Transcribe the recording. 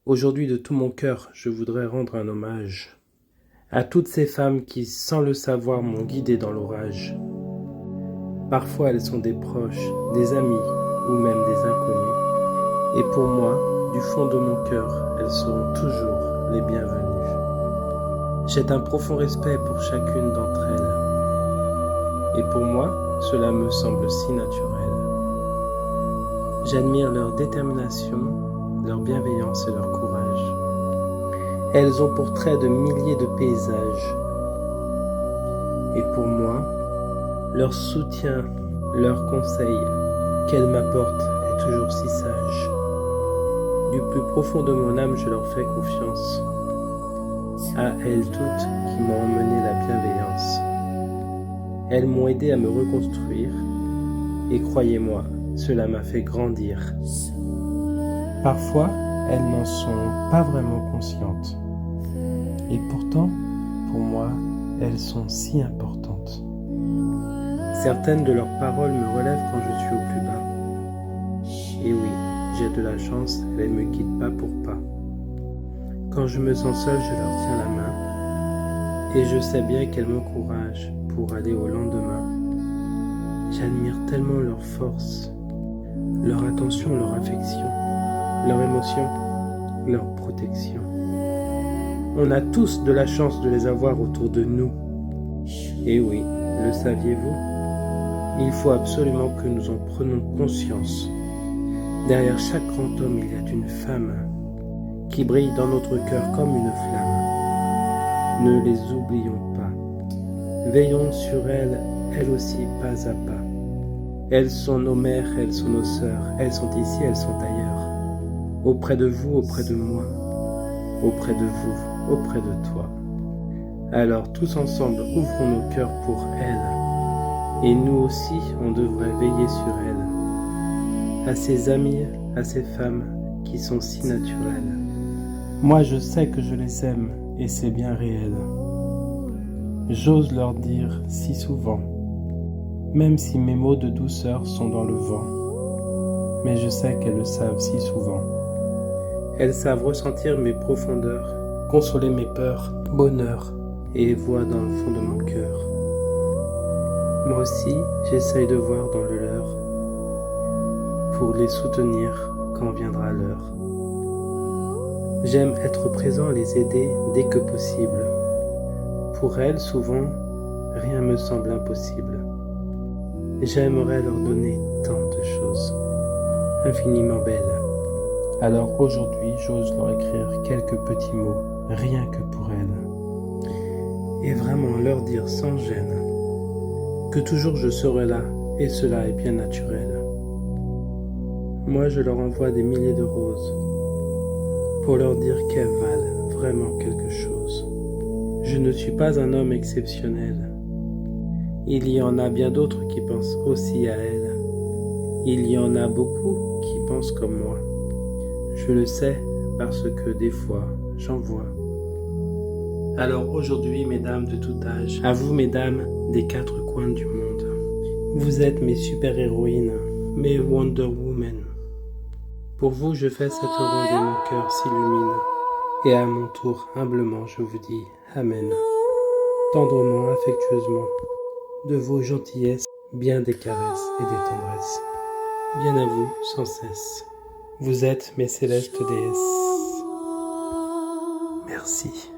Aujourd'hui, de tout mon cœur, je voudrais rendre un hommage à toutes ces femmes qui, sans le savoir, m'ont guidé dans l'orage. Parfois, elles sont des proches, des amis ou même des inconnus. Et pour moi, du fond de mon cœur, elles seront toujours les bienvenues. J'ai un profond respect pour chacune d'entre elles. Et pour moi, cela me semble si naturel. J'admire leur détermination, leur bienveillance et leur courage. Elles ont pour trait de milliers de paysages. Et pour moi, leur soutien, leur conseil qu'elles m'apportent est toujours si sage. Du plus profond de mon âme, je leur fais confiance. À elles toutes qui m'ont emmené la bienveillance. Elles m'ont aidé à me reconstruire. Et croyez-moi, cela m'a fait grandir. Parfois, elles n'en sont pas vraiment conscientes. Et pourtant, pour moi, elles sont si importantes. Certaines de leurs paroles me relèvent quand je suis au plus bas. Et oui, j'ai de la chance, elles ne me quittent pas pour pas. Quand je me sens seul, je leur tiens la main. Et je sais bien qu'elles m'encouragent pour aller au lendemain. J'admire tellement leur force, leur attention, leur affection, leur émotion, leur protection. On a tous de la chance de les avoir autour de nous. Et oui, le saviez-vous? Il faut absolument que nous en prenions conscience. Derrière chaque grand homme, il y a une femme qui brille dans notre cœur comme une flamme. Ne les oublions pas. Veillons sur elles, elles aussi, pas à pas. Elles sont nos mères, elles sont nos sœurs. Elles sont ici, elles sont ailleurs. Auprès de vous, auprès de moi. Auprès de vous, auprès de toi. Alors, tous ensemble, ouvrons nos cœurs pour elles. Et nous aussi, on devrait veiller sur elles. À ces amis, à ces femmes qui sont si naturelles. Moi, je sais que je les aime et c'est bien réel. J'ose leur dire si souvent, même si mes mots de douceur sont dans le vent. Mais je sais qu'elles le savent si souvent. Elles savent ressentir mes profondeurs, consoler mes peurs, bonheur et voix dans le fond de mon cœur. Moi aussi, j'essaye de voir dans le leur pour les soutenir quand viendra l'heure. J'aime être présent, les aider dès que possible. Pour elles, souvent, rien me semble impossible. J'aimerais leur donner tant de choses, infiniment belles. Alors aujourd'hui, j'ose leur écrire quelques petits mots, rien que pour elles. Et vraiment leur dire sans gêne que toujours je serai là, et cela est bien naturel. Moi, je leur envoie des milliers de roses pour leur dire qu'elles valent vraiment quelque chose. Je ne suis pas un homme exceptionnel. Il y en a bien d'autres qui pensent aussi à elles. Il y en a beaucoup qui pensent comme moi. Je le sais parce que des fois, j'en vois. Alors aujourd'hui, mesdames de tout âge, à vous, mesdames des quatre coins du monde, vous êtes mes super-héroïnes, mes Wonder Woman. Pour vous, je fais cette ronde et mon cœur s'illumine. Et à mon tour, humblement, je vous dis Amen. Tendrement, affectueusement, de vos gentillesses, bien des caresses et des tendresses. Bien à vous, sans cesse. Vous êtes mes célestes déesses. Merci.